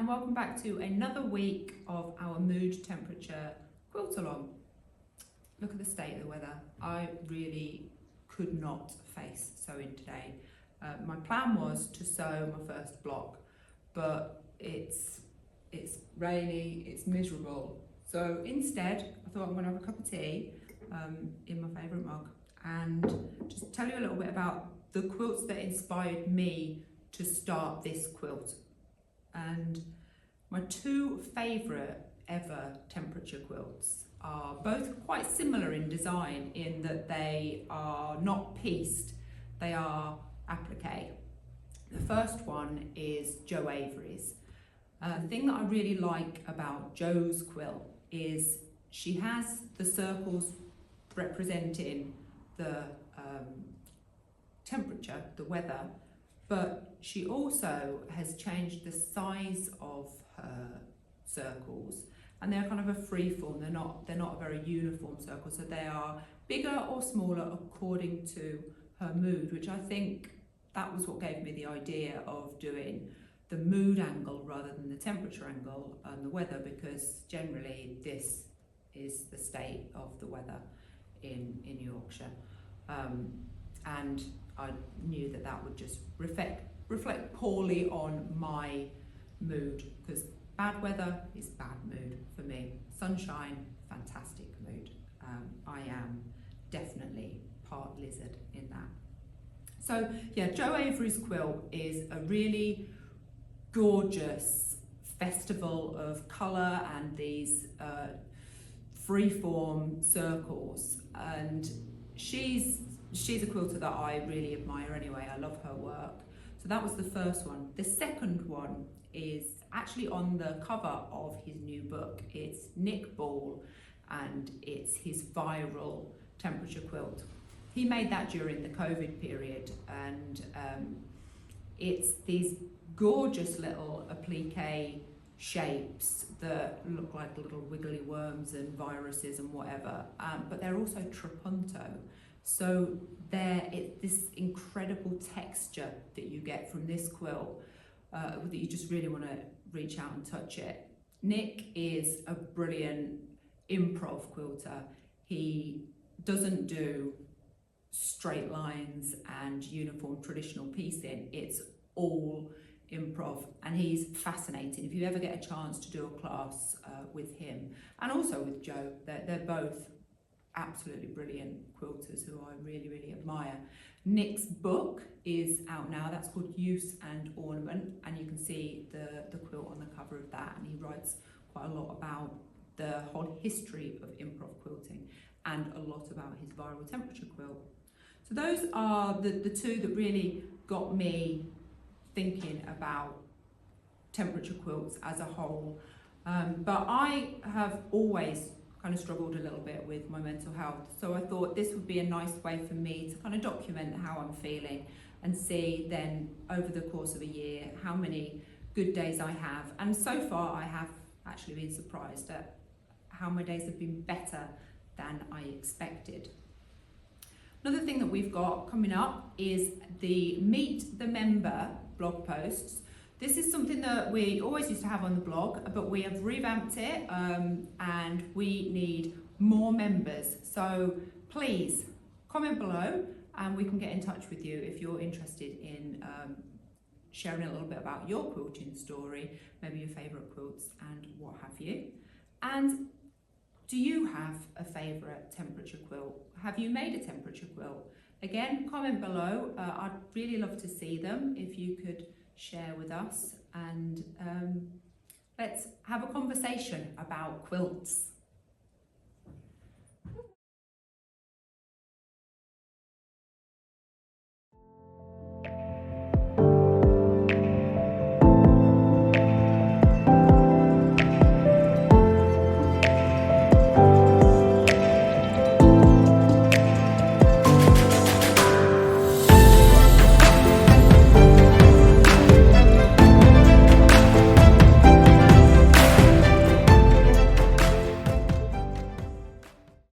and welcome back to another week of our mood temperature quilt along. Look at the state of the weather. I really could not face sewing today. My plan was to sew my first block, but it's rainy, it's miserable. So instead, I thought I'm going to have a cup of tea in my favourite mug and just tell you a little bit about the quilts that inspired me to start this quilt. And my two favourite ever temperature quilts are both quite similar in design in that they are not pieced, they are applique. The first one is Joe Avery's. The thing that I really like about Joe's quilt is she has the circles representing the temperature, the weather, but she also has changed the size of her circles, and they're kind of a free form. They're not a very uniform circle, so they are bigger or smaller according to her mood, which I think that was what gave me the idea of doing the mood angle rather than the temperature angle and the weather, because generally this is the state of the weather in Yorkshire, and I knew that that would just reflect poorly on my mood, because bad weather is bad mood for me. Sunshine, fantastic mood. I am definitely part lizard in that. So yeah, Joe Avery's quilt is a really gorgeous festival of colour and these freeform circles, and she's a quilter that I really admire anyway. I love her work. So that was the first one. The second one is actually on the cover of his new book. It's Nick Ball, and it's his viral temperature quilt. He made that during the COVID period, and it's these gorgeous little applique shapes that look like little wiggly worms and viruses and whatever, but they're also trapunto. So it's this incredible texture that you get from this quilt that you just really want to reach out and touch it. Nick is a brilliant improv quilter. He doesn't do straight lines and uniform traditional piecing. It's all improv, and he's fascinating. If you ever get a chance to do a class with him, and also with Joe, they're both absolutely brilliant quilters who I really, really admire. Nick's book is out now. That's called Use and Ornament, and you can see the quilt on the cover of that, and he writes quite a lot about the whole history of improv quilting and a lot about his viral temperature quilt. So those are the two that really got me thinking about temperature quilts as a whole. But I have always kind of struggled a little bit with my mental health, so I thought this would be a nice way for me to kind of document how I'm feeling and see then over the course of a year how many good days I have. And so far I have actually been surprised at how my days have been better than I expected. Another thing that we've got coming up is the Meet the Member blog posts. This is something that we always used to have on the blog, but we have revamped it, and we need more members. So please comment below and we can get in touch with you if you're interested in sharing a little bit about your quilting story, maybe your favourite quilts and what have you. And do you have a favourite temperature quilt? Have you made a temperature quilt? Again, comment below. I'd really love to see them if you could share with us, and let's have a conversation about quilts.